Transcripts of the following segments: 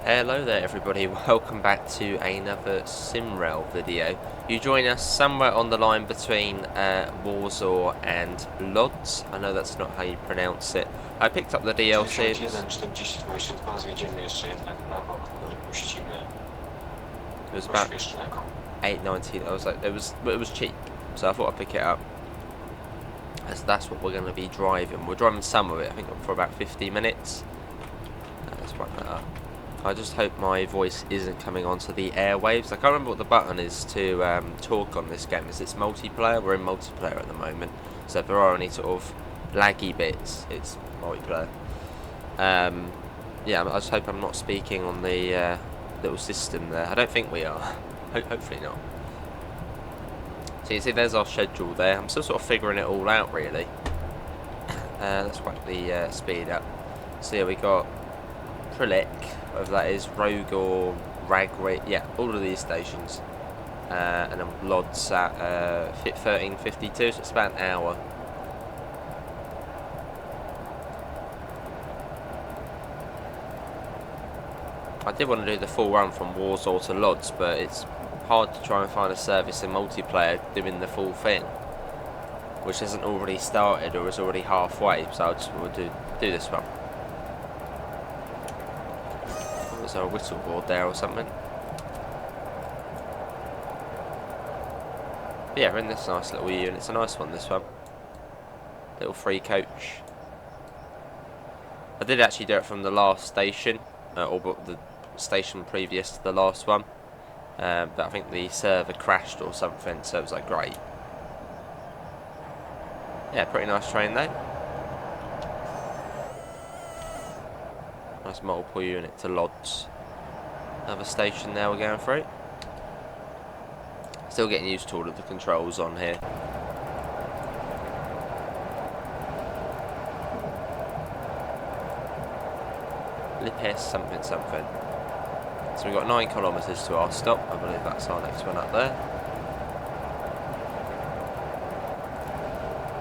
Hello there everybody, welcome back to another SimRail video. You join us somewhere on the line between Warsaw and Lodz. I know that's not how you pronounce it. I picked up the DLC. It was about 8.19. I was like, it was cheap, so I thought I'd pick it up. As that's what we're going to be driving. We're driving some of it, I think for about 50 minutes. Let's run that up. I just hope my voice isn't coming onto the airwaves. I can't remember what the button is to talk on this game. Is it multiplayer? We're in multiplayer at the moment, so if there are any sort of laggy bits, it's multiplayer. Yeah, I just hope I'm not speaking on the little system there. I don't think we are. Hopefully not. So you see, there's our schedule there. I'm still sort of figuring it all out, really. Let's whack the speed up. So yeah, we got Prilic, whether that is Rogue or Ragri, yeah, all of these stations, and then Lodz at 13:52, so it's about an hour. I did want to do the full run from Warsaw to Lodz, but it's hard to try and find a service in multiplayer doing the full thing, which hasn't already started or is already halfway, so I just want to do this one. Is there a whistle board there or something? But yeah, we're in this nice little unit. It's a nice one, this one. Little free coach. I did actually do it from the last station, or the station previous to the last one. But I think the server crashed or something, so it was like, great. Yeah, pretty nice train though. Nice multiple unit to Lodz. Another station there we're going through. Still getting used to all of the controls on here. Lipes something. So we've got 9 kilometres to our stop. I believe that's our next one up there.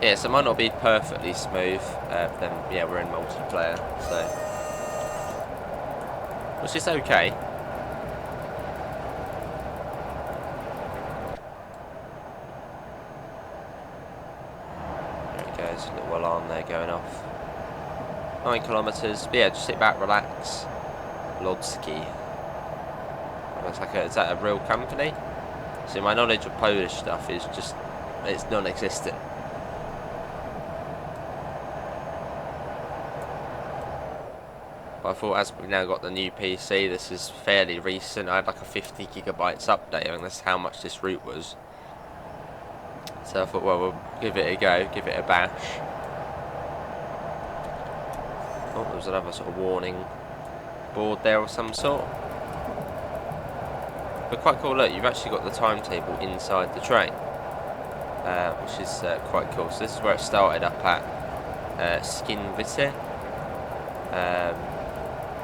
Yeah, so it might not be perfectly smooth. Then yeah, we're in multiplayer, so which is okay. There it goes, a little alarm there going off. 9 kilometres, but yeah, just sit back, relax. Lodzki. It's like is that a real company? See, my knowledge of Polish stuff is just, it's non-existent. But I thought, as we've now got the new PC, this is fairly recent. I had like a 50 gigabytes update, and that's how much this route was. So I thought, well, we'll give it a go, give it a bash. Oh, there was another sort of warning board there of some sort. But quite cool, look, you've actually got the timetable inside the train, which is quite cool. So this is where it started up at Skinvite.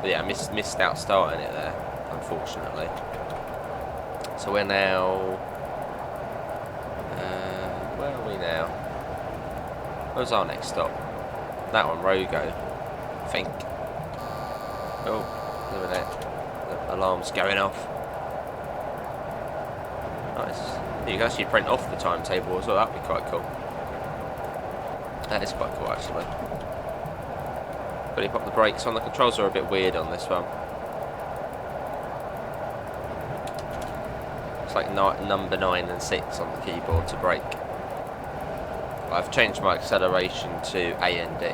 But yeah, I missed out starting it there, unfortunately. So we're now... where are we now? Where's our next stop? That one, Rogo, I think. Oh, look at that. The alarm's going off. Nice. You can actually print off the timetable as well, that'd be quite cool. That is quite cool, actually. But he popped the brakes on. The controls are a bit weird on this one. It's like number 9 and 6 on the keyboard to brake. But I've changed my acceleration to A and D.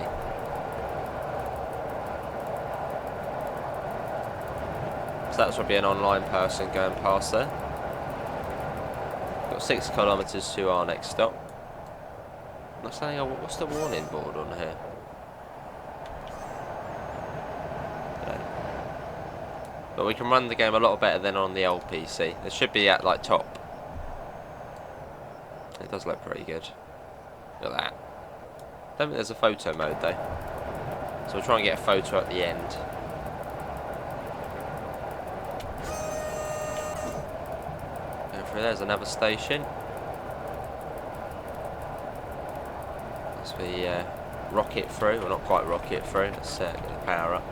So that's probably an online person going past there. Got 6 kilometres to our next stop. What's the warning board on here? But we can run the game a lot better than on the old PC. It should be at like top. It does look pretty good. Look at that. Don't think there's a photo mode though. So we'll try and get a photo at the end. Going through, there's another station. As we rocket through, well not quite rocket through, let's get the power up.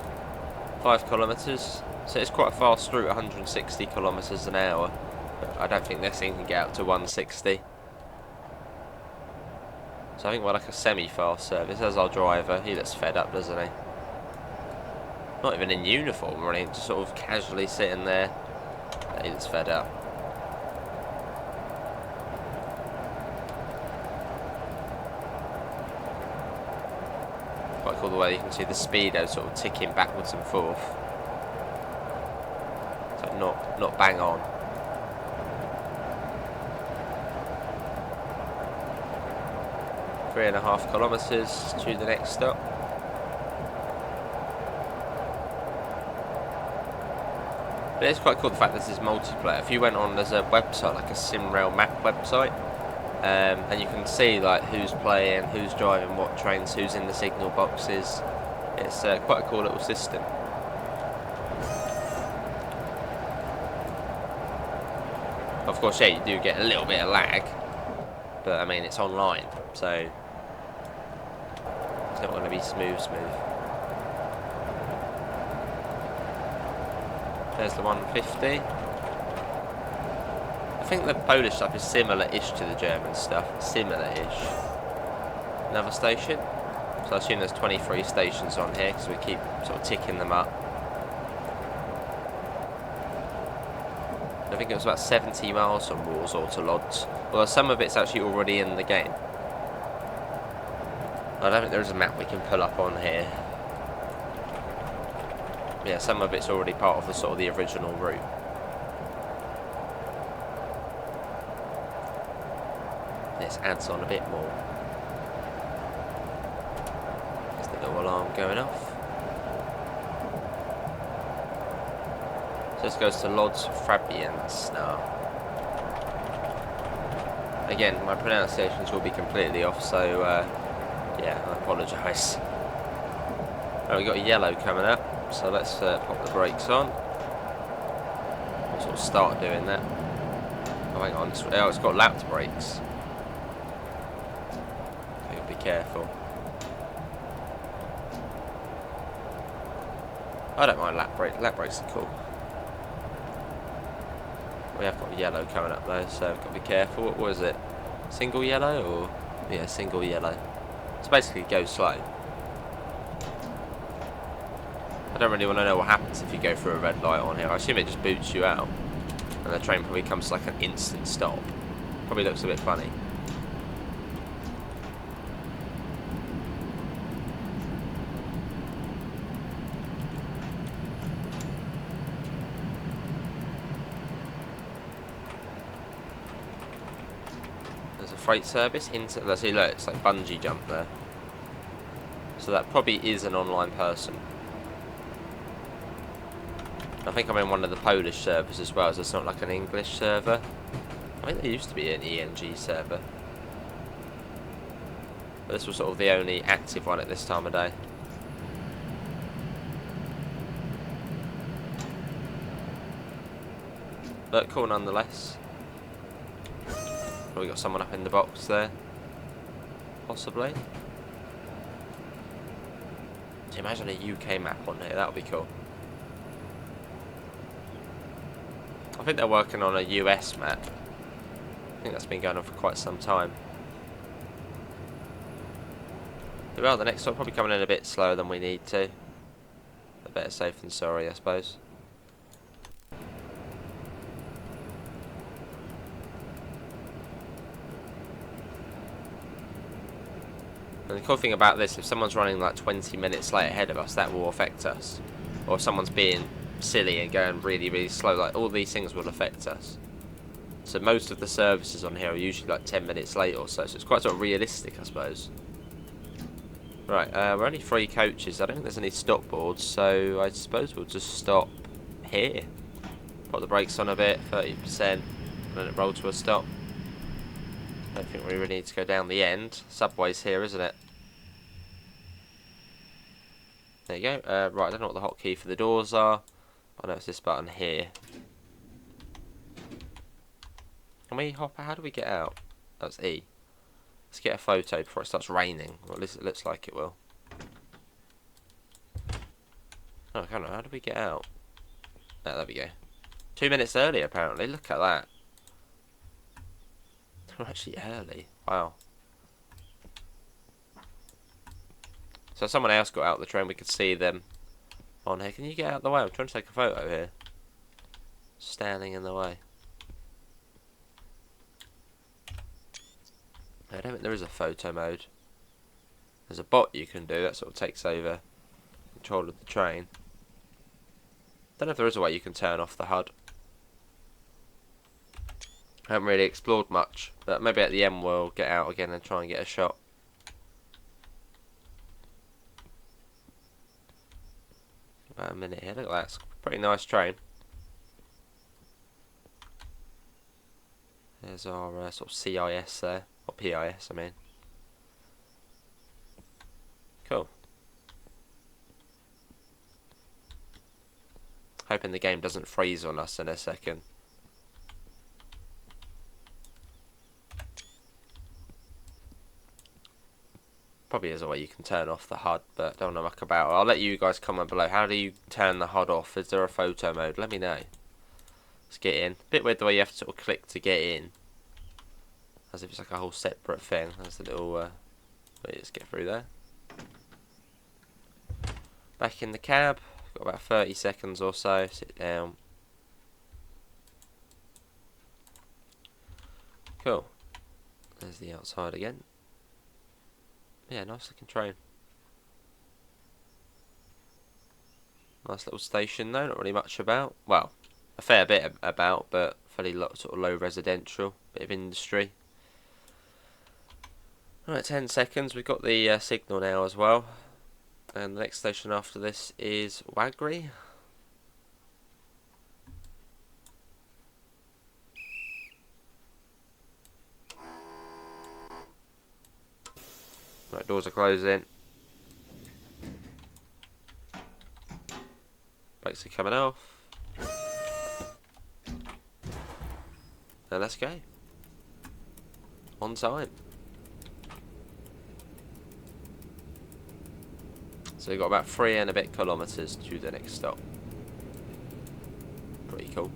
5 kilometres. So it's quite a fast route, 160 kilometres an hour. But I don't think this thing can get up to 160. So I think we're like a semi-fast service. As our driver, he looks fed up, doesn't he? Not even in uniform or anything, just sort of casually sitting there. He looks fed up. Quite cool the way you can see the speedo sort of ticking backwards and forth. So not bang on. Three and a half kilometres to the next stop. But it's quite cool the fact this is multiplayer. If you went on, there's a website, like a SimRail map website, and you can see like who's playing, who's driving what trains, who's in the signal boxes. It's quite a cool little system. Of course, yeah, you do get a little bit of lag, but I mean it's online, so it's not going to be smooth. There's the 150. I think the Polish stuff is similar-ish to the German stuff. Similar-ish. Another station. So I assume there's 23 stations on here because we keep sort of ticking them up. I think it was about 70 miles from Warsaw to Lodz. Well, some of it's actually already in the game. I don't think there is a map we can pull up on here. Yeah, some of it's already part of the sort of the original route. This adds on a bit more. There's the little alarm going off. So this goes to Lodz Fabians now. Again, my pronunciations will be completely off, so yeah, I apologise. Right, we've got a yellow coming up. So let's pop the brakes on. We'll sort of start doing that. Oh, hang on. Oh, it's got lapped brakes. Okay, be careful. I don't mind lap brakes. Lap brakes are cool. We have got yellow coming up though, so we've got to be careful. What was it? Single yellow or? Yeah, single yellow. It's basically go slow. I don't really want to know what happens if you go through a red light on here. I assume it just boots you out. And the train probably comes to like an instant stop. Probably looks a bit funny. There's a freight service into... Let's see, look, it's like bungee jump there. So that probably is an online person. I think I'm in one of the Polish servers as well, so it's not like an English server. I think there used to be an ENG server. But this was sort of the only active one at this time of day. But cool nonetheless. We got someone up in the box there. Possibly. So imagine a UK map on here, that would be cool. I think they're working on a US map. I think that's been going on for quite some time. Well, the next stop probably coming in a bit slower than we need to. But better safe than sorry, I suppose. And the cool thing about this, if someone's running like 20 minutes late ahead of us, that will affect us. Or if someone's being silly and going really, really slow, like all these things will affect us. So most of the services on here are usually like 10 minutes late or so, so it's quite sort of realistic, I suppose. Right, we're only 3 coaches. I don't think there's any stop boards, so I suppose we'll just stop here. Put the brakes on a bit, 30%, and then it roll to a stop. I don't think we really need to go down the end. Subway's here, isn't it? There you go. Right, I don't know what the hotkey for the doors are. I know it's this button here. Can we hop out? How do we get out? That's E. Let's get a photo before it starts raining. Or at least it looks like it will. Oh, I can't know. How do we get out? Oh, there we go. 2 minutes early, apparently. Look at that. We're actually early. Wow. So someone else got out the train. We could see them on here. Can you get out of the way? I'm trying to take a photo here. Standing in the way. I don't think there is a photo mode. There's a bot you can do that sort of takes over control of the train. Don't know if there is a way you can turn off the HUD. I haven't really explored much, but maybe at the end we'll get out again and try and get a shot. About a minute here. Look at that. It's a pretty nice train. There's our sort of CIS there, or PIS, I mean. Cool. Hoping the game doesn't freeze on us in a second. Probably is a way you can turn off the HUD, but don't know much about it. I'll let you guys comment below. How do you turn the HUD off? Is there a photo mode? Let me know. Let's get in. Bit weird the way you have to sort of click to get in. As if it's like a whole separate thing. There's the little... let's get through there. Back in the cab. Got about 30 seconds or so. Sit down. Cool. There's the outside again. Yeah, nice looking train. Nice little station though, not really much about. Well, a fair bit about, but fairly sort of low residential, bit of industry. Right, 10 seconds. We've got the signal now as well. And the next station after this is Wagri. Right, doors are closing. Brakes are coming off. Now let's go. On time. So we've got about 3 and a bit kilometres to the next stop. Pretty cool.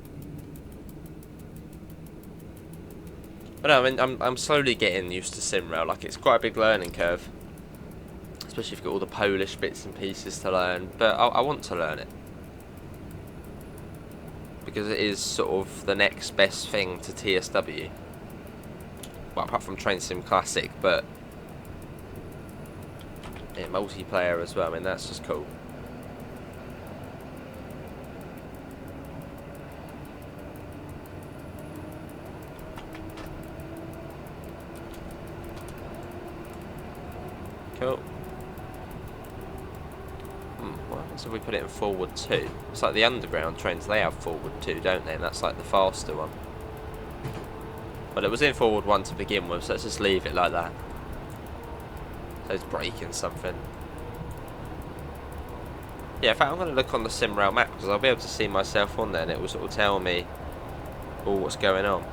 But no, I mean, I'm slowly getting used to SimRail. Like, it's quite a big learning curve, especially if you've got all the Polish bits and pieces to learn. But I want to learn it because it is sort of the next best thing to TSW. Well, apart from Train Sim Classic, but yeah, multiplayer as well. I mean, that's just cool. Cool. What happens if we put it in forward 2? It's like the underground trains, they have forward 2, don't they? And that's like the faster one. But it was in forward 1 to begin with, so let's just leave it like that. So it's breaking something. Yeah, in fact, I'm going to look on the SimRail map because I'll be able to see myself on there and it will sort of tell me all what's going on.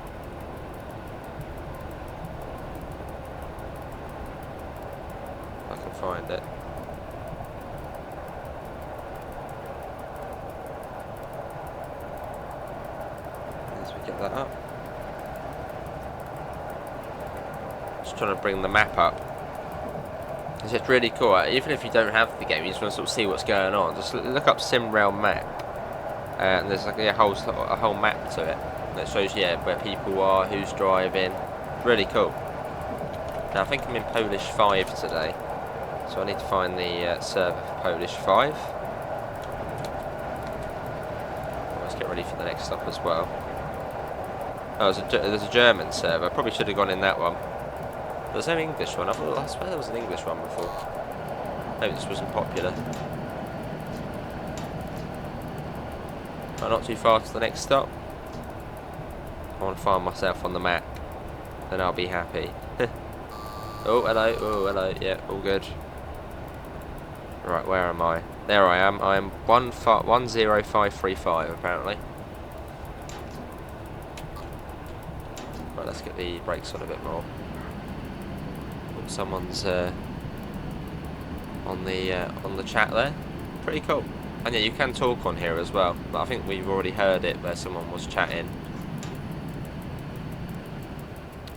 I can find it. As we get that up. Just trying to bring the map up. It's really cool. Even if you don't have the game, you just want to sort of see what's going on. Just look up SimRail map, and there's like a whole map to it that shows where people are, who's driving. Really cool. Now I think I'm in Polish 5 today, so I need to find the server for Polish 5. Let's get ready for the next stop as well. Oh, there's a German server. I probably should have gone in that one. There's no English one. I swear there was an English one before. Maybe this wasn't popular. But not too far to the next stop. I want to find myself on the map. Then I'll be happy. Oh, hello. Oh, hello. Yeah, all good. Right, where am I? There I am. I am 10535 apparently. Right, let's get the brakes on a bit more. Someone's on the chat there. Pretty cool. And yeah, you can talk on here as well. But I think we've already heard it where someone was chatting.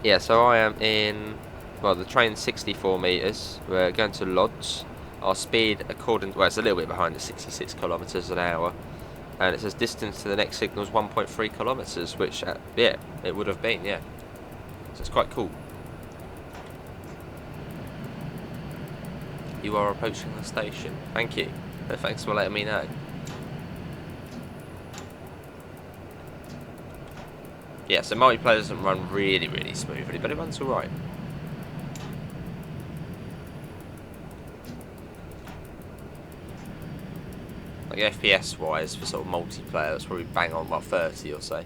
Yeah, so I am in, well, the train's 64 metres. We're going to Lodz. Our speed, well, it's a little bit behind at 66 kilometres an hour. And it says distance to the next signal is 1.3 kilometres, which, yeah, it would have been, yeah. So it's quite cool. You are approaching the station. Thank you. Thanks for letting me know. Yeah, so multiplayer doesn't run really, really smoothly, but it runs alright. Like FPS wise, for sort of multiplayer, it's probably bang on about 30 or so.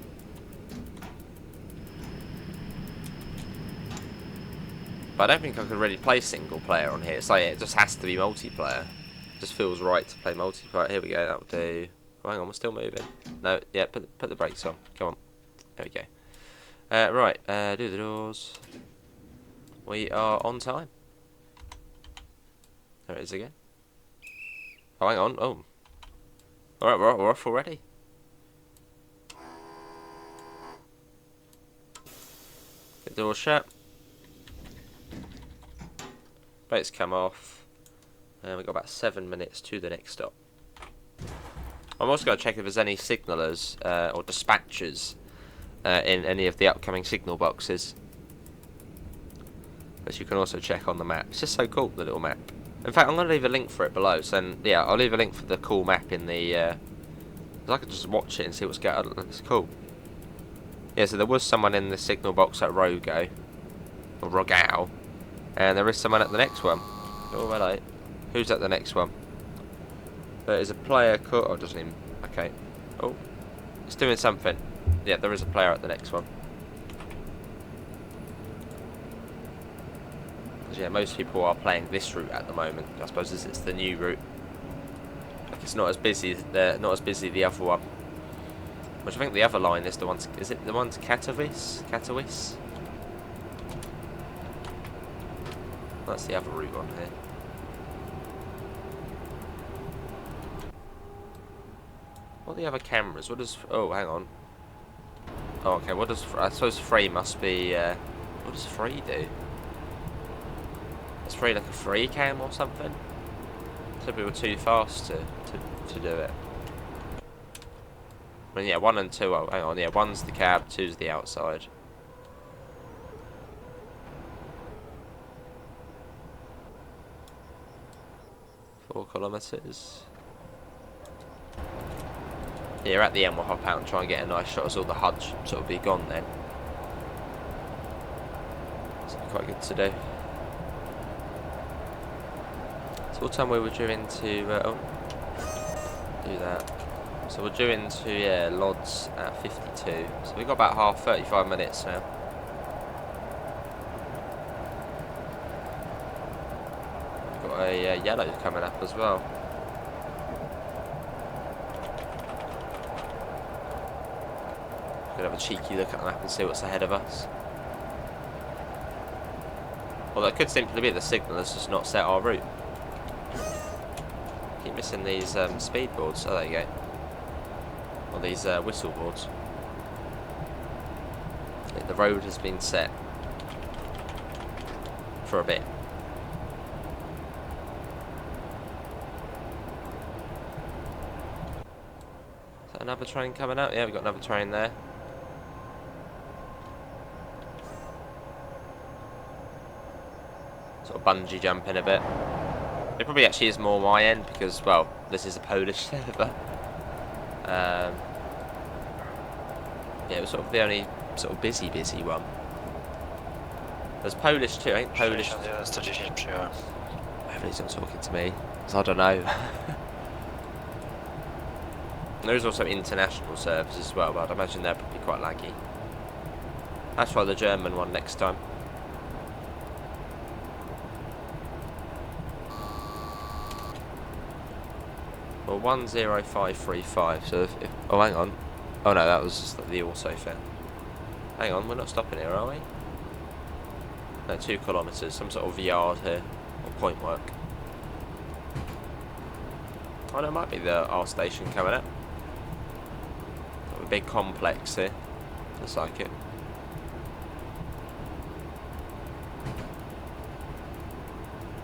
But I don't think I could really play single player on here. It's like it just has to be multiplayer. It just feels right to play multiplayer. Here we go, that'll do. Oh, hang on, we're still moving. No, yeah, put the brakes on. Come on. There we go. Right, do the doors. We are on time. There it is again. Oh, hang on. Oh. Alright, we're off already. Get the door shut. Brakes come off. And we've got about 7 minutes to the next stop. I'm also going to check if there's any signallers or dispatchers in any of the upcoming signal boxes, which you can also check on the map. It's just so cool, the little map. In fact, I'm going to leave a link for it below. So then, yeah, I'll leave a link for the cool map in the. I could just watch it and see what's going on. It's cool. Yeah, so there was someone in the signal box at Rogo, or Rogao, and there is someone at the next one. Oh, hello. Who's at the next one? There is a player called. Oh, it doesn't even. Okay. Oh, it's doing something. Yeah, there is a player at the next one. Because yeah, most people are playing this route at the moment. I suppose it's the new route. Like it's not as busy. Not as busy the other one. Which I think the other line is the one. Is it the one to Katowice? Katowice? That's the other route on here. What are the other cameras? What does? Oh, hang on. Oh, okay. What does? I suppose Free must be. What does Free do? Is Free like a free cam or something? Said we were too fast to do it. I mean, yeah, 1 and 2. Oh, hang on. Yeah, 1's the cab, 2's the outside. Four kilometres. Yeah, at the end we'll hop out and try and get a nice shot as all the HUD sort of be gone then. It's quite good to do. So what time we were due into, oh, do that. So we're due into, yeah, Lodz at 52. So we've got about 35 minutes now. We've got a yellow coming up as well. Gonna have a cheeky look at the map and see what's ahead of us. Well, that could simply be the signal has just not set our route. Keep missing these speed boards. Oh, there you go. Or these whistle boards. Yeah, the road has been set for a bit. Is that another train coming out? Yeah, we've got another train there. Sort of bungee jumping a bit. It probably actually is more my end because, well, this is a Polish server. Yeah, it was sort of the only sort of busy one. There's Polish too, I think Polish. Hopefully he's not talking to me, because I don't know. There is also international service as well, but I'd imagine they're probably quite laggy. That's why the German one next time. Well, 10535. So if oh, hang on. Oh no, that was just the autofill. Hang on, we're not stopping here, are we? No, 2 kilometres. Some sort of yard here, or point work. Oh, there might be our station coming up. Got a big complex here. Looks like it.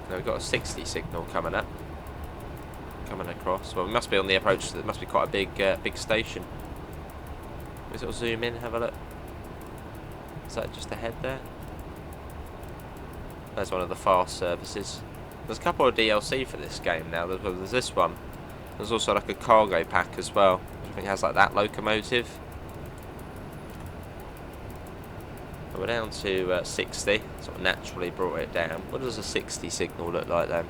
Now we've got a 60 signal coming up. Coming across. Well, we must be on the approach. It must be quite a big station. Let's sort of zoom in, have a look. Is that just ahead there? There's one of the fast services. There's a couple of DLC for this game now. There's this one. There's also like a cargo pack as well, which I think has like that locomotive. We're down to 60. Sort of naturally brought it down. What does a 60 signal look like then?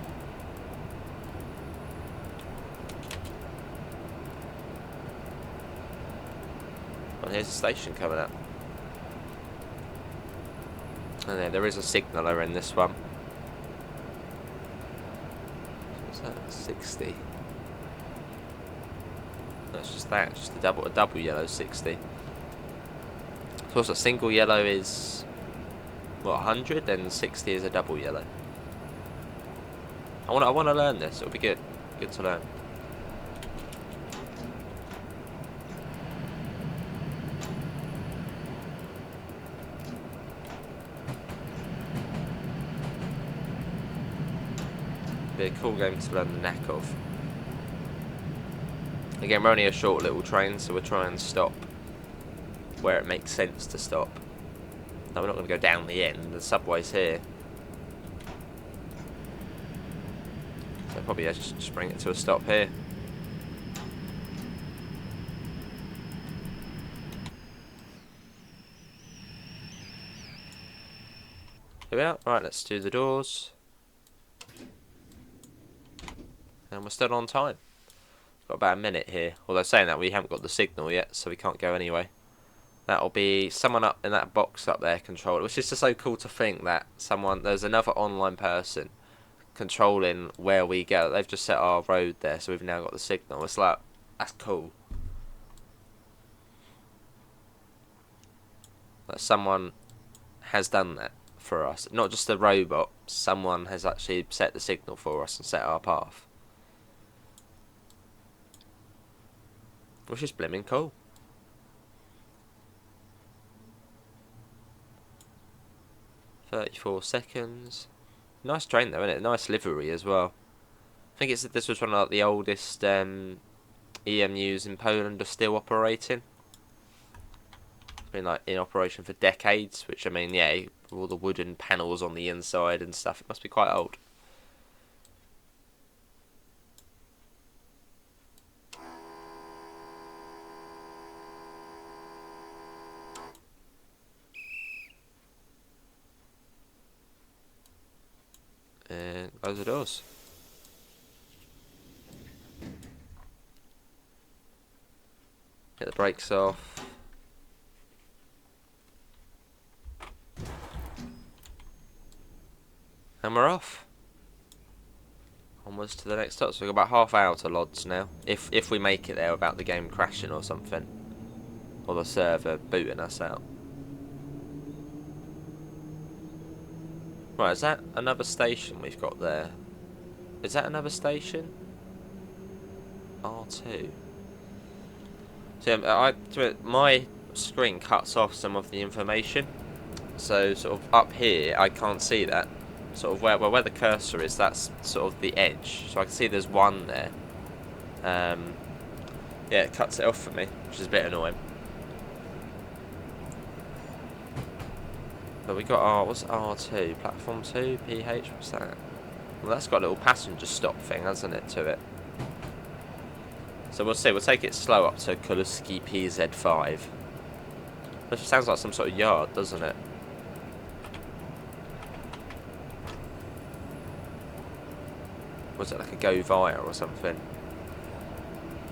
And here's a station coming up. And there is a signaller in this one. What's that? 60. That's just that. Just a double yellow 60. Of course, a single yellow is what, 100, then 60 is a double yellow. I want to learn this. It'll be good to learn. Be a cool game to learn the knack of. Again, we're only a short little train, so we'll try and stop where it makes sense to stop. No, we're not going to go down the end. The subway's here. So probably just bring it to a stop here. Here we are. Right, let's do the doors. And we're still on time. Got about a minute here. Although saying that, we haven't got the signal yet, so we can't go anyway. That'll be someone up in that box up there controlling, which is just so cool to think that there's another online person controlling where we go. They've just set our road there, so we've now got the signal. It's like, that's cool. That someone has done that for us. Not just a robot, someone has actually set the signal for us and set our path. Which is blimmin' cool. "34 seconds. Nice train though, isn't it? Nice livery as well. I think this was one of the oldest EMUs in Poland are still operating. It's been like in operation for decades, which I mean, yeah, with all the wooden panels on the inside and stuff, it must be quite old. And close the doors. Get the brakes off. And we're off. Onwards to the next stop. So we've got about half hour to Lodz now. If we make it there without the game crashing or something. Or the server booting us out. Right, is that another station we've got there? Is that another station? R2. So my screen cuts off some of the information. So sort of up here, I can't see that. Sort of where the cursor is, that's sort of the edge. So I can see there's one there. Yeah, it cuts it off for me, which is a bit annoying. But we got what's R2? Platform 2? PH? What's that? Well, that's got a little passenger stop thing, hasn't it, to it? So we'll see. We'll take it slow up to Koluski PZ5. Which sounds like some sort of yard, doesn't it? Was it like a go via or something?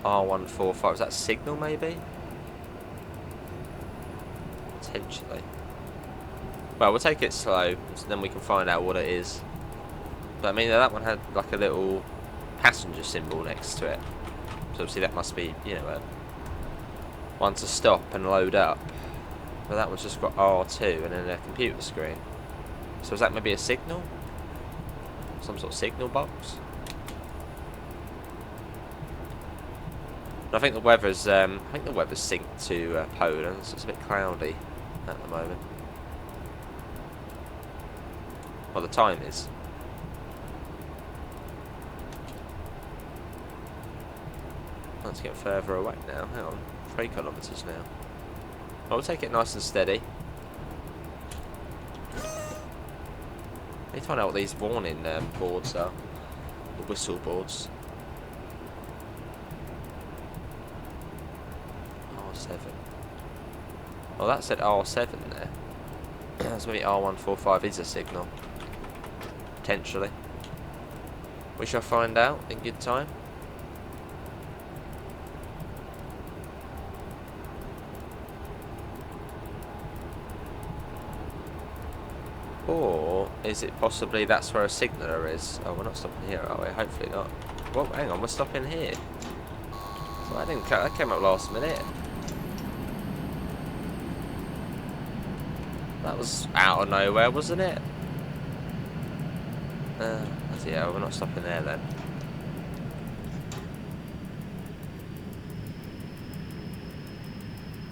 R145. Is that signal maybe? Potentially. Well, we'll take it slow, so then we can find out what it is. But I mean, that one had like a little passenger symbol next to it. So obviously that must be, you know, one to stop and load up. But that one's just got R2 and then a computer screen. So is that maybe a signal? Some sort of signal box? I think the weather's synced to Poland, so it's a bit cloudy at the moment. Well, the time is. Let's get further away now. Hang on, 3 kilometres now. I'll take it nice and steady. Need to find out what these warning boards are. The whistle boards. R7. Well, that said R7 there. So maybe R145 is a signal. Potentially. We shall find out in good time. Or is it possibly that's where a signaller is? Oh, we're not stopping here, are we? Hopefully not. Well, hang on, we're stopping here. So that came up last minute. That was out of nowhere, wasn't it? Yeah, we're not stopping there then.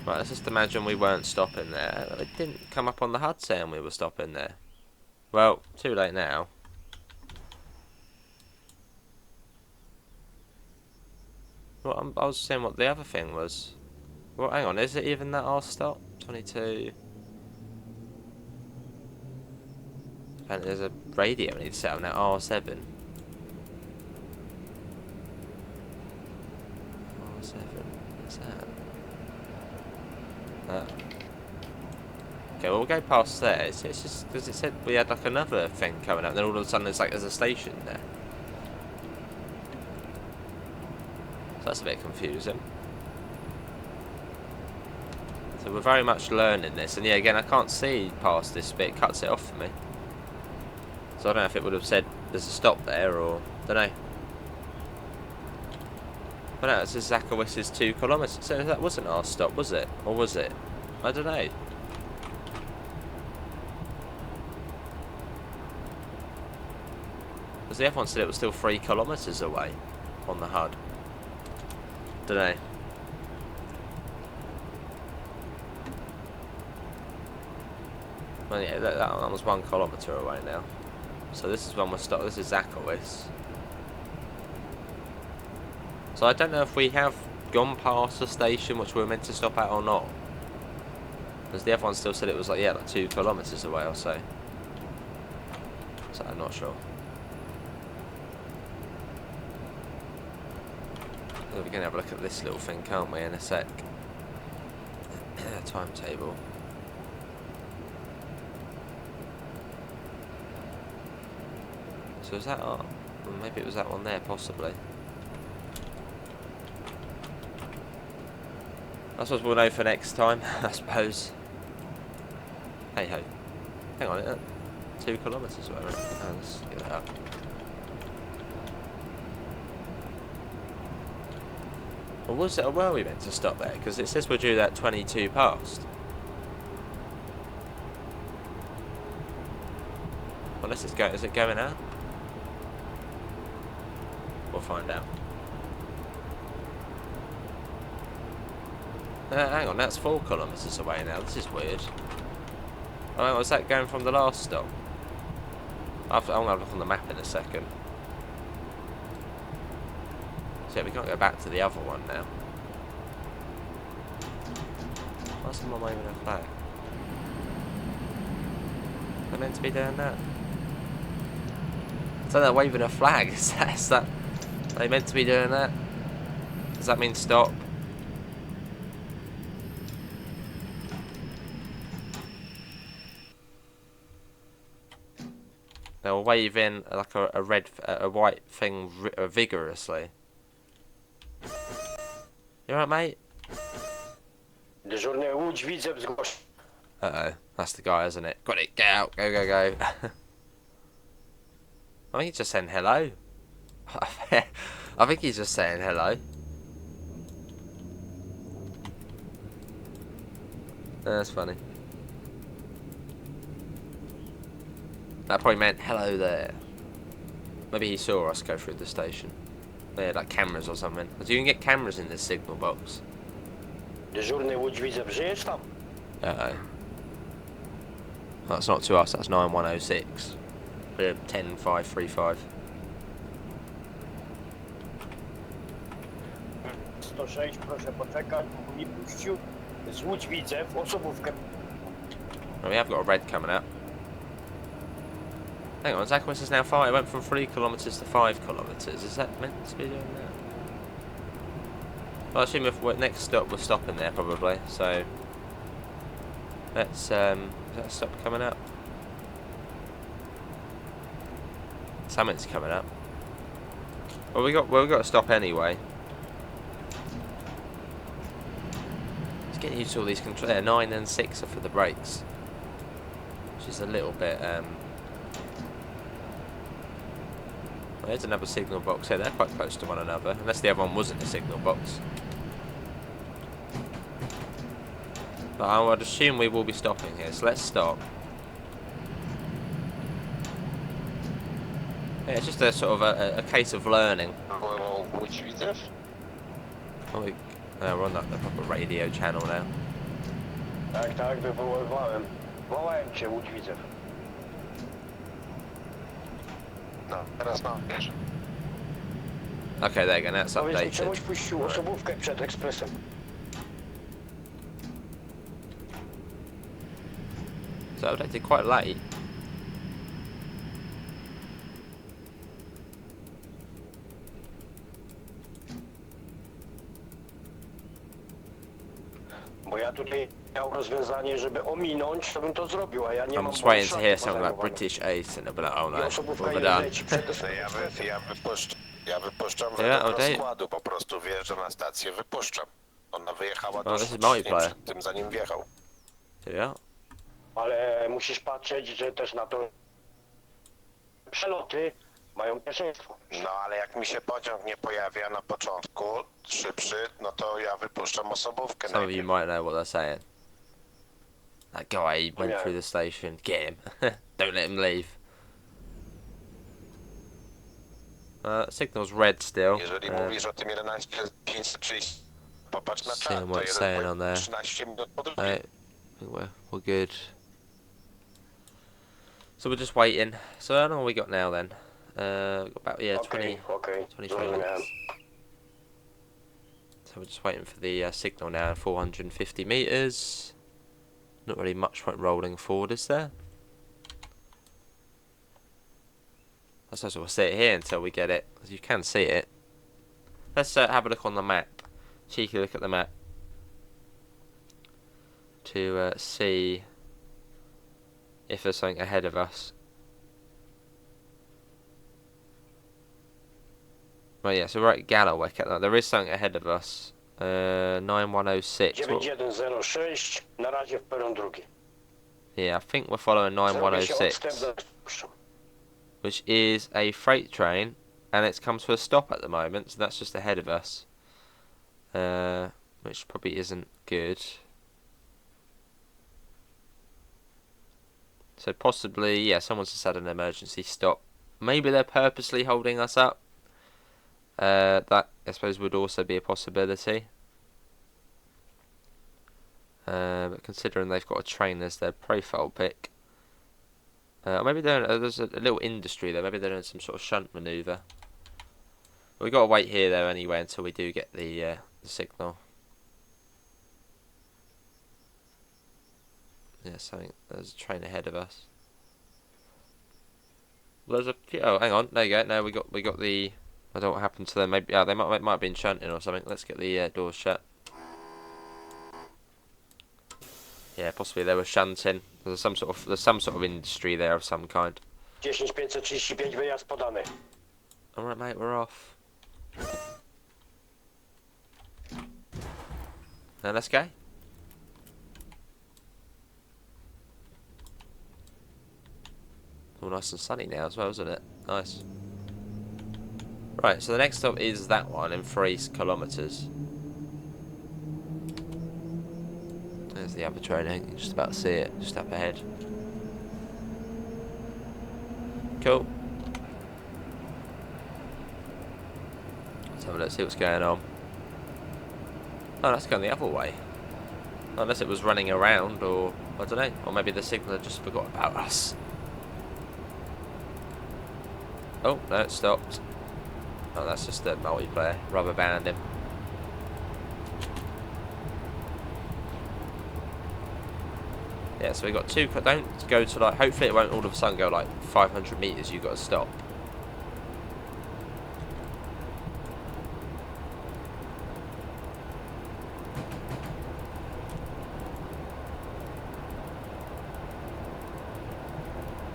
Right, let's just imagine we weren't stopping there. It didn't come up on the HUD saying we were stopping there. Well, too late now. Well, I was saying what the other thing was. Well, hang on, is it even that our stop? 22. And there's a radio we need to set up now, R7. R7, what's that? Okay, well, we'll go past there. It's just because it said we had like another thing coming up, and then all of a sudden it's like there's a station there. So that's a bit confusing. So we're very much learning this, and yeah, again, I can't see past this bit. It cuts it off for me. So I don't know if it would have said there's a stop there, or don't know. But no, it's Zakowicz is 2 kilometres. So that wasn't our stop, was it? Or was it? I don't know. Because the F1 said it was still 3 kilometres away on the HUD. Don't know. Well, yeah, that was 1 kilometre away now. So this is when we're stopped. This is Zakowicz. So I don't know if we have gone past the station which we were meant to stop at or not. Because the F1 still said it was like, yeah, like 2 kilometres away or so. So I'm not sure. We're going to have a look at this little thing, can't we, in a sec. Timetable. So is that our... Maybe it was that one there, possibly. I suppose we'll know for next time, I suppose. Hey ho. Hang on, 2 kilometres away. Oh, let's get that up. Or was it, or were we meant to stop there? Because it says we're due that 22 past. Unless it's going, is it going out? We'll find out. Hang on, that's 4 kilometres away now. This is weird. Oh, was that going from the last stop? I'm going to look on the map in a second. So yeah, we can't go back to the other one now. Why is someone waving a flag? They're meant to be doing that. So they're waving a flag. Is that? Are they meant to be doing that? Does that mean stop? They were waving like a white thing vigorously. You alright, mate? Dyżurny Łódź widzę zgłoś. Uh-oh, that's the guy, isn't it? Got it, get out, go, go, go. I think he's just saying hello. I think he's just saying hello. That's funny. That probably meant hello there. Maybe he saw us go through the station. Yeah, like cameras or something. Because you can get cameras in this signal box. Dyżurny Łódź widzę, żyjesz tam? Uh-oh. That's not to us, that's 9106. We're 10535. 106, proszę poczekać, bo mi puścił. Z Łódź widzę, w osobówkę. Well, we have got a red coming out. Hang on, Zakwas is now 5. It went from 3 kilometres to 5 kilometres. Is that meant to be doing that? Well, I assume if we're next stop, we're stopping there probably. So let's is that stop coming up? Something's coming up. Well, we got to stop anyway. Just getting used to all these controls. Yeah, 9 and 6 are for the brakes, which is a little bit. Well, there's another signal box here. They're quite close to one another, unless the other one wasn't a signal box. But I would assume we will be stopping here, so let's stop. Yeah, it's just a sort of a case of learning. Łódź widzę? Oh, we're on the proper radio channel now. Tak, tak, wywoływałem. Wołałem cię, Łódź widzę. No, teraz no, wiesz. Okay, there you go, now it's Powiedz mi, updated. czemuś puścił osobówkę przed ekspresem. So updated quite late. Bo ja tutaj miał rozwiązanie, żeby ominąć, to bym to zrobił, a ja nie I'm mam... just waiting to hear something like British Ace and I'll be like, oh no, osobówka what have nie I done? leci przed Ja wypuszczam Yeah, według okay. rozkładu, po prostu wjeżdżam na stację, wypuszczam. Ona wyjechała Oh, this tuż is multiplayer. przed tym, zanim wjechał. Yeah. Ale musisz patrzeć, że też na to przeloty mają pierwszeństwo. No ale jak mi się pociąg nie pojawia na początku, szybszy, no to ja wypuszczam osobówkę Some of you najpierw. might know what they're saying. That guy went Yeah. through the station. Get him. Don't let him leave. Signal's red still. Jeżeli mówisz o tym 11.530, popatrz na czat, Seeing to what's saying jeden on there. 13 minut po drugiej. I think we're good. So we're just waiting. So how long have we got now then? We've got about 20, Okej, 23 minutes. So we're just waiting for the signal now, 450 meters. Not really much point rolling forward, is there? I suppose we'll sit here until we get it, because you can see it. Let's have a look on the map. Cheeky look at the map. To see if there's something ahead of us. Well, yeah, so we're at Galloway. There is something ahead of us. 9106. 9106, na razie w peron drugi. Yeah, I think we're following 9106, which is a freight train, and it's come to a stop at the moment, so that's just ahead of us, which probably isn't good. So possibly, yeah, someone's just had an emergency stop. Maybe they're purposely holding us up. That, I suppose, would also be a possibility. But considering they've got a train as their profile pic, maybe there's a little industry there. Maybe they're doing some sort of shunt manoeuvre. We've got to wait here though anyway until we do get the signal. Yeah, something. There's a train ahead of us. Well, there's a few. Oh, hang on. There you go. No, we got the. I don't know what happened to them. Maybe they might have been shunting or something. Let's get the doors shut. Yeah, possibly they were shunting. There's some sort of industry there of some kind. 10535 wyjazd podany. All right, mate, we're off. Now let's go. All nice and sunny now as well, isn't it? Nice. Right, so the next stop is that one in 3 kilometres. There's the other train, I think you're just about to see it, just up ahead. Cool. Let's see what's going on. Oh, that's going the other way. Unless it was running around, or I don't know, or maybe the signaller just forgot about us. Oh, no, it stopped. Oh, that's just the multiplayer, rubber banding. Yeah, so we got two. Don't go to like. Hopefully, it won't all of a sudden go like 500 meters. You've got to stop.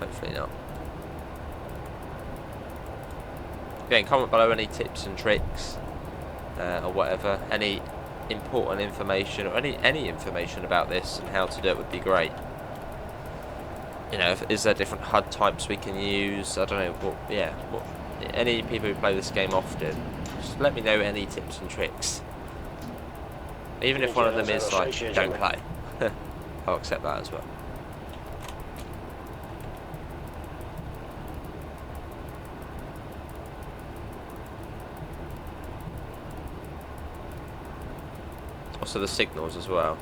Hopefully not. Again, comment below any tips and tricks or whatever. Any important information or any information about this and how to do it would be great. You know, is there different HUD types we can use? I don't know. What, any people who play this game often, just let me know any tips and tricks. Even if one of them is like, don't play. I'll accept that as well. Also the signals as well.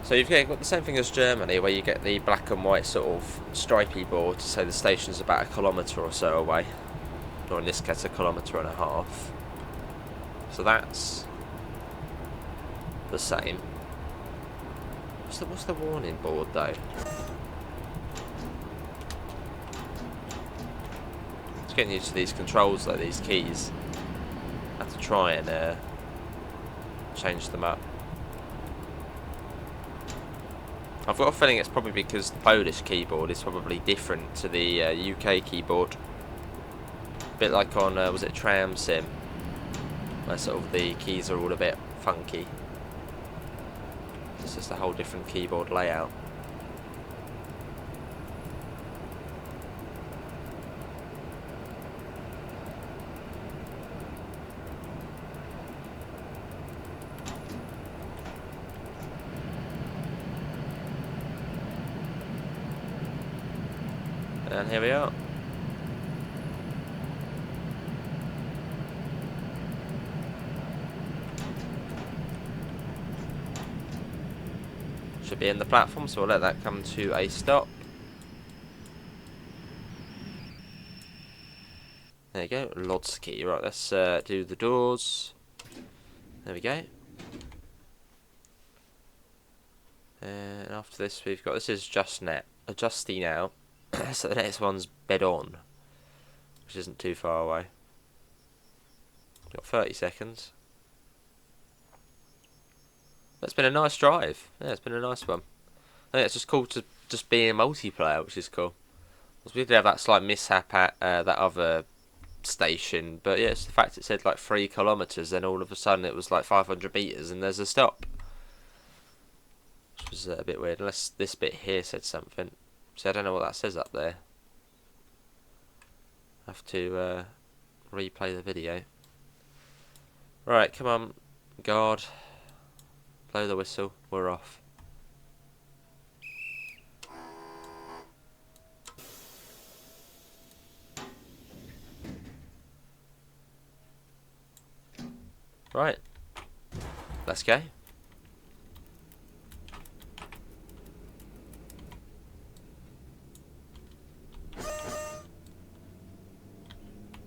So you've got the same thing as Germany, where you get the black and white sort of stripy board to say the station's about 1 kilometre or so away, or in this case 1.5 kilometres. So that's the same. What's the warning board though? It's getting used to these controls though, these keys. I have to try and change them up. I've got a feeling it's probably because the Polish keyboard is probably different to the UK keyboard. A bit like on, was it Tram Sim? Where sort of the keys are all a bit funky. It's just a whole different keyboard layout. And here we are. Should be in the platform, so we'll let that come to a stop. There you go, Lodz key. Right, let's do the doors. There we go. And after this, we've got, this is adjusting now. So the next one's bed on, which isn't too far away. Got 30 seconds. That's been a nice drive. Yeah, it's been a nice one. I think it's just cool to just be in multiplayer, which is cool. We did have that slight mishap at that other station, but yeah, it's the fact it said like 3 kilometres, then all of a sudden it was like 500 metres and there's a stop. Which was a bit weird, unless this bit here said something. So I don't know what that says up there. I have to replay the video. Right, come on, guard. Blow the whistle, we're off. Right, let's go.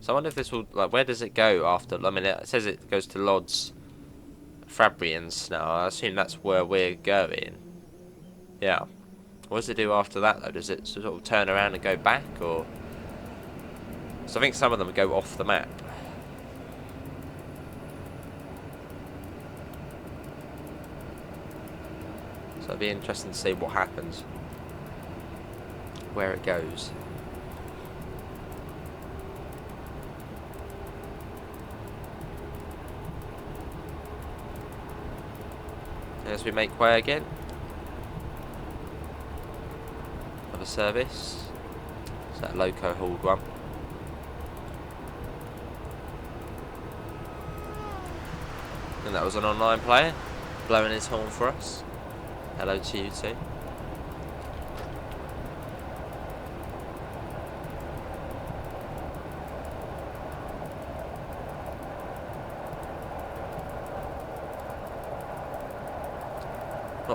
So I wonder if this will, like, where does it go after? I mean, it says it goes to Lodz, Fabrians now. I assume that's where we're going. Yeah. What does it do after that, though? Does it sort of turn around and go back, or? So I think some of them go off the map. So it'd be interesting to see what happens, where it goes. As we make way again, another service. It's that loco hauled one. And that was an online player blowing his horn for us. Hello to you too.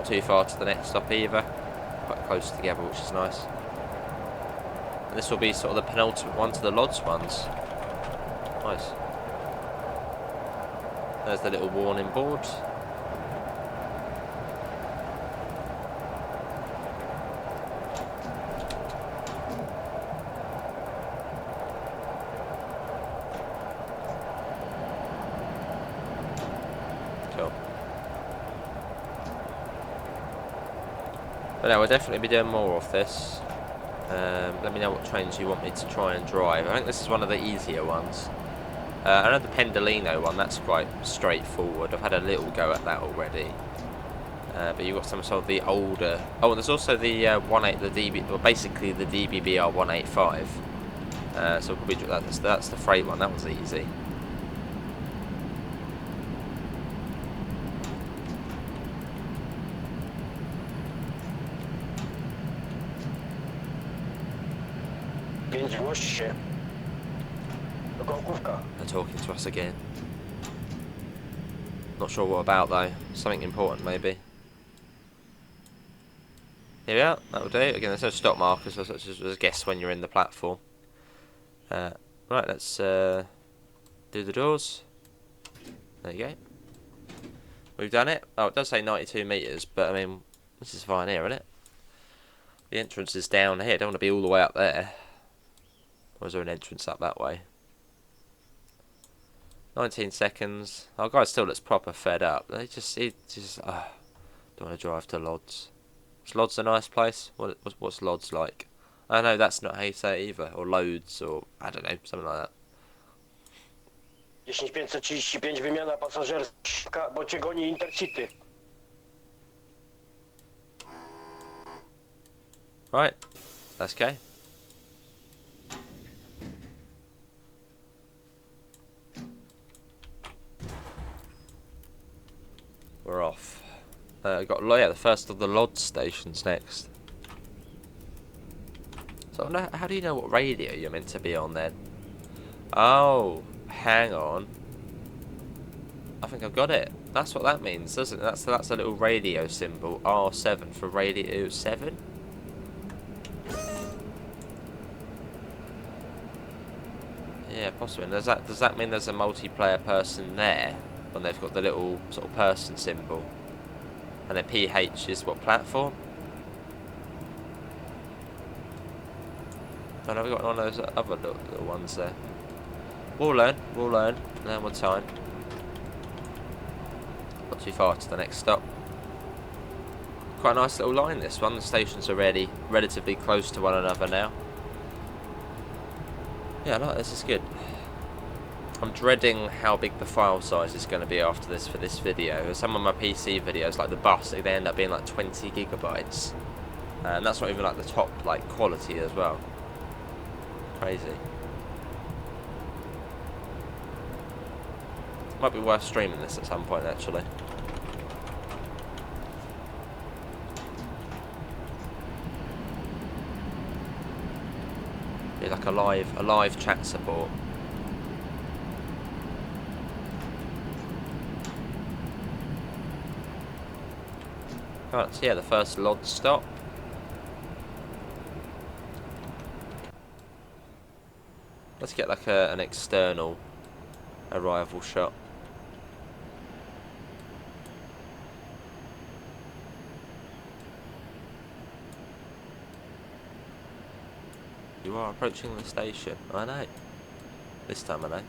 too far to the next stop either. Quite close together, which is nice. And this will be sort of the penultimate one to the Lodz ones. Nice. There's the little warning board. Cool. But no, we'll definitely be doing more of this. Let me know what trains you want me to try and drive. I think this is one of the easier ones. I know the Pendolino one, that's quite straightforward. I've had a little go at that already. But you've got some sort of the older... Oh, and there's also the well, basically the DBBR 185. So we'll probably, that's the freight one, that was easy. Zgłoś się. Do Gąkówka. They're talking to us again. Not sure what about though. Something important maybe. Here we are, that'll do. Again, there's no stop markers, so it's just a guess when you're in the platform. Right, let's do the doors. There you go. We've done it. Oh, it does say 92 metres, but I mean, this is fine here, isn't it? The entrance is down here, don't want to be all the way up there. Or is there an entrance up that way? 19 seconds. Our guy still looks proper fed up. He just don't want to drive to Lodz. Is Lodz a nice place? What's Lodz like? I know that's not how you say it either. Or Loads, or I don't know, something like that. 10535 wymiana pasażerska, bo cię goni Intercity. Right, let's go. We're off. Got the first of the Lodz stations next. So how do you know what radio you're meant to be on then? Oh, hang on. I think I've got it. That's what that means, doesn't it? That's a little radio symbol. R7 for radio 7. Yeah, possibly. Does that mean there's a multiplayer person there when they've got the little sort of person symbol? And then PH is what platform? Oh no, we've got one of those other little ones there. We'll learn. No more time. Not too far to the next stop. Quite a nice little line this one. The stations are relatively close to one another now. Yeah, I like this, is good. I'm dreading how big the file size is going to be after this for this video. Some of my PC videos, like the bus, they end up being like 20 gigabytes. And that's not even like the top like quality as well. Crazy. Might be worth streaming this at some point actually. Be like a live chat support. Right, so yeah, the first Lodz stop. Let's get like an external arrival shot. You are approaching the station. I know. This time I know.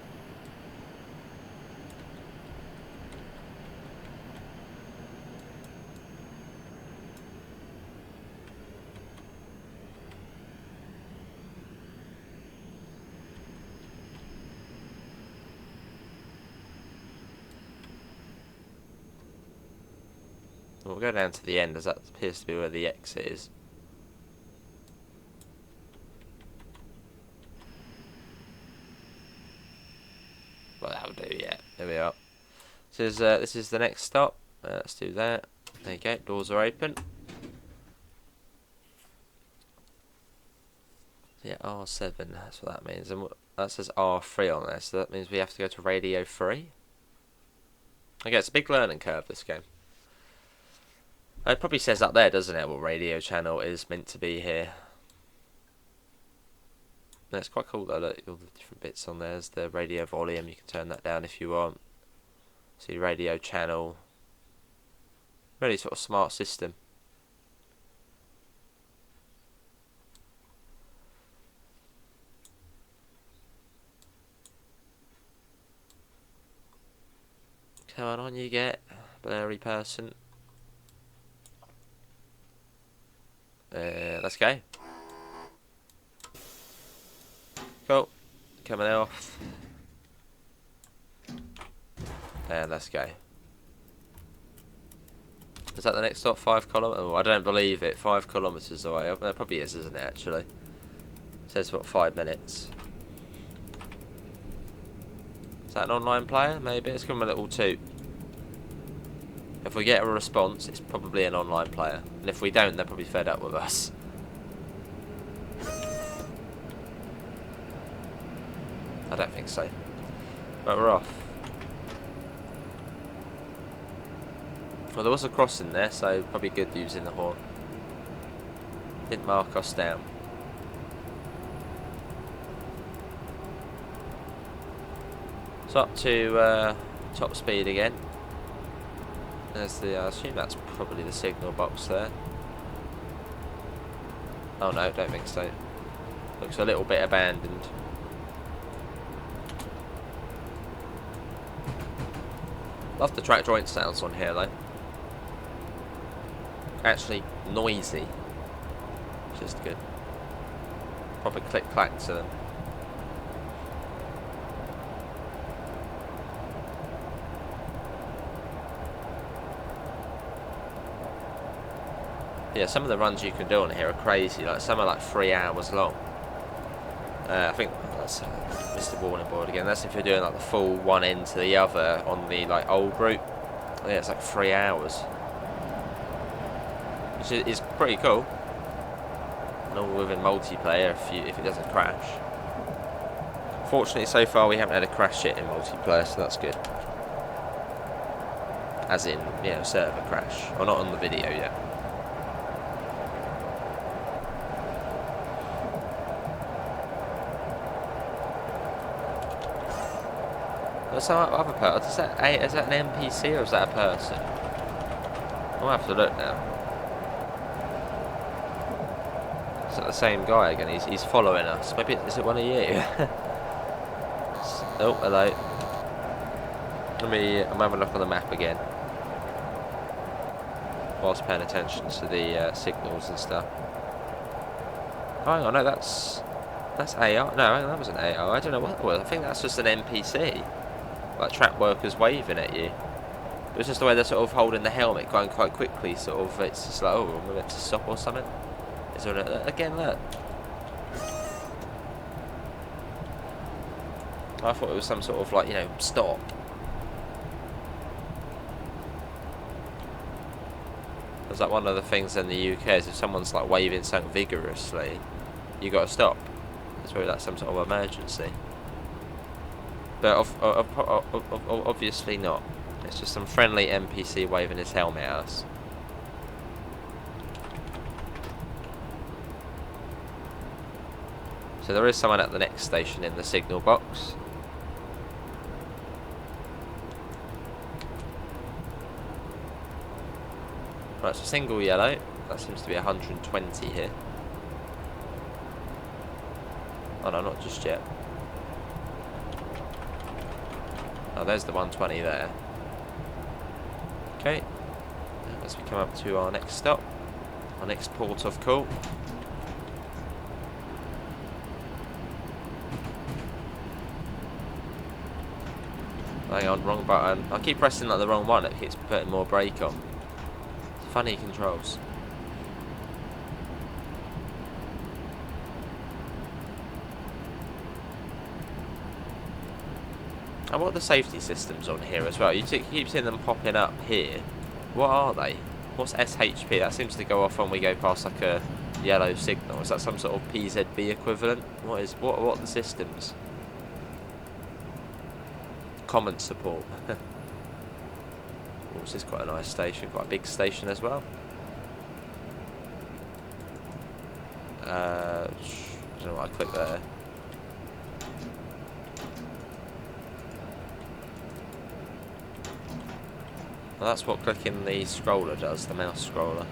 We'll go down to the end as that appears to be where the exit is. Well, that'll do, yeah. There we are. This is the next stop. Let's do that. There you go, doors are open. Yeah, R7, that's what that means. And that says R3 on there, so that means we have to go to radio 3. Okay, it's a big learning curve, this game. It probably says up there, doesn't it, what radio channel is meant to be here. That's quite cool though, look, all the different bits on there. There's the radio volume, you can turn that down if you want. See radio channel. Really sort of smart system. Come on, you get blurry person. Let's go. Cool. Coming off. And let's go. Is that the next stop? 5 kilometres? Oh, I don't believe it. 5 kilometres away. That probably is, isn't it, actually? It says, what, 5 minutes. Is that an online player? Maybe. Let's give him a little toot. If we get a response, it's probably an online player. And if we don't, they're probably fed up with us. I don't think so. But we're off. Well, there was a crossing there, so probably good using the horn. Didn't mark us down. So up to top speed again. There's the, I assume that's probably the signal box there. Oh no, don't think so. Looks a little bit abandoned. Love the track joint sounds on here though. Actually noisy, which is good. Proper click clack to them. Yeah, some of the runs you can do on here are crazy. Like some are like 3 hours long. I think that's Mr. Warning Board again. That's if you're doing like the full one end to the other on the like old route. Yeah, it's like 3 hours, which is pretty cool. And all within multiplayer if it doesn't crash. Fortunately, so far we haven't had a crash yet in multiplayer, so that's good. As in, you know, server crash, or not on the video yet. What's that other person? Is that an NPC or is that a person? I'll have to look now. Is that the same guy again? He's following us. Maybe is it one of you? Oh, hello. I'm having a look on the map again. Whilst paying attention to the signals and stuff. Oh, hang on, no, that's AR. No, that wasn't AR. I don't know what. Well, I think that's just an NPC. Like track workers waving at you. It was just the way they're sort of holding the helmet, going quite quickly. Sort of, it's just like, oh, we're meant to stop or something. Is there again? Look. I thought it was some sort of like, you know, stop. It's like one of the things in the UK is if someone's like waving something vigorously, you got to stop. It's probably like some sort of emergency. But obviously not. It's just some friendly NPC waving his helmet at us. So there is someone at the next station in the signal box. Right, so single yellow. That seems to be 120 here. Oh no, not just yet. Oh, there's the 120 there. Okay. As we come up to our next stop, our next port of call. Hang on, wrong button. I keep pressing like the wrong one, it keeps putting more brake on. Funny controls. And what are the safety systems on here as well? You keep seeing them popping up here. What are they? What's SHP? That seems to go off when we go past like a yellow signal. Is that some sort of PZB equivalent? What are the systems? Common support. Oh, this is quite a nice station, quite a big station as well. I don't know why I clicked there. Well, that's what clicking the scroller does, the mouse scroller.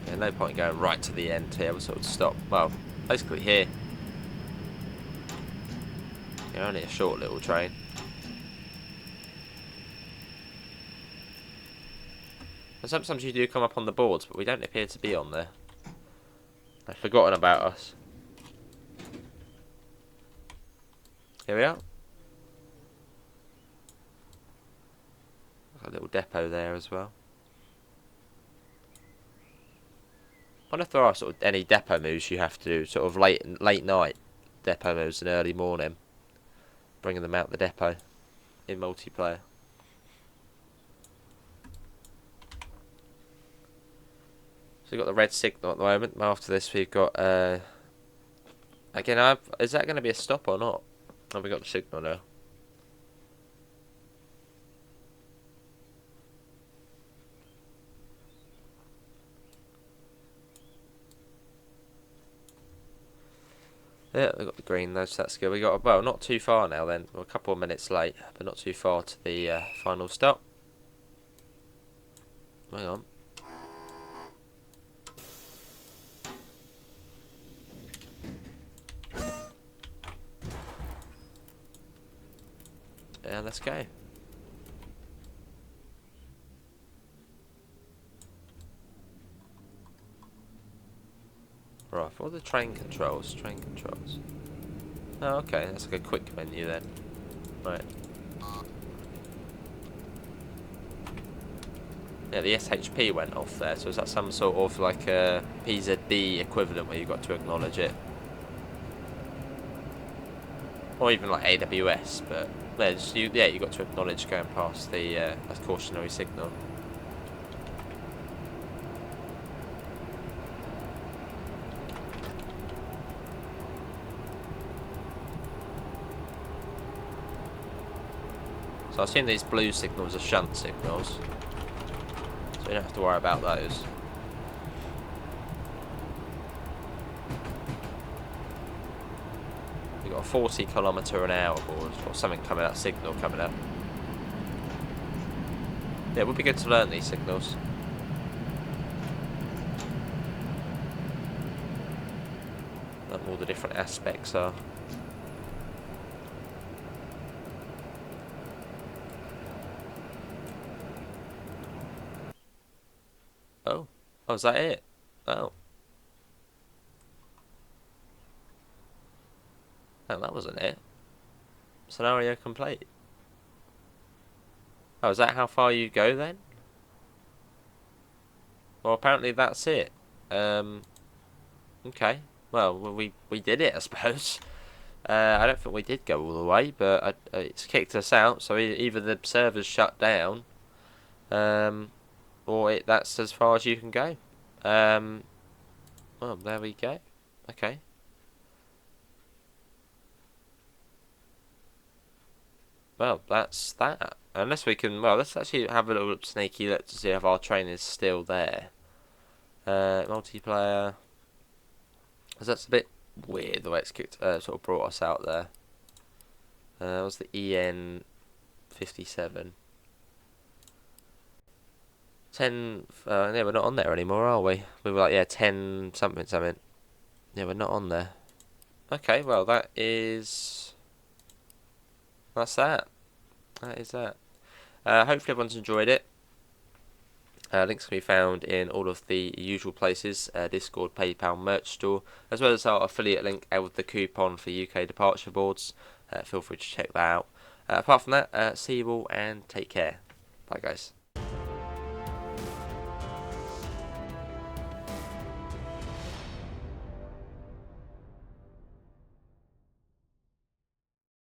Yeah, no point going right to the end here, we'll sort of stop. Well, basically here. Yeah, only a short little train. And sometimes you do come up on the boards, but we don't appear to be on there. They've forgotten about us. Here we are. Got a little depot there as well. I wonder if there are sort of any depot moves you have to do, sort of late night depot moves and early morning, bringing them out the depot in multiplayer. So we've got the red signal at the moment. After this, we've got again. Is that going to be a stop or not? Have we got the signal now? Yeah, we got the green though, so that's good. We got, well, not too far now then. We're a couple of minutes late, but not too far to the final stop. Hang on. Yeah, let's go. Right, for the train controls. Oh, okay, that's like a quick menu then. Right. Yeah, the SHP went off there, so is that some sort of like a PZD equivalent where you've got to acknowledge it? Or even like AWS, but yeah, you got to acknowledge going past the cautionary signal. So I assume these blue signals are shunt signals, so you don't have to worry about those. We've got a 40km/h board, or something coming out, signal coming up. Yeah, it would be good to learn these signals. Learn all the different aspects are. Oh, is that it? Oh. Oh, that wasn't it. Scenario complete. Oh, is that how far you go then? Well, apparently that's it. Okay. Well, we did it, I suppose. I don't think we did go all the way, but it's kicked us out. So either the server's shut down, or that's as far as you can go. Well, there we go. Okay. Well, that's that. Unless we can, well, let's actually have a little sneaky look to see if our train is still there. Multiplayer. Because that's a bit weird the way it's kicked, sort of brought us out there. That was the EN57. 10, yeah, we're not on there anymore, are we? We were like, yeah, 10 something. Yeah, we're not on there. Okay, well, that's that. That is that. Hopefully everyone's enjoyed it. Links can be found in all of the usual places, Discord, PayPal, merch store, as well as our affiliate link with the coupon for UK departure boards. Feel free to check that out. Apart from that, see you all and take care. Bye guys.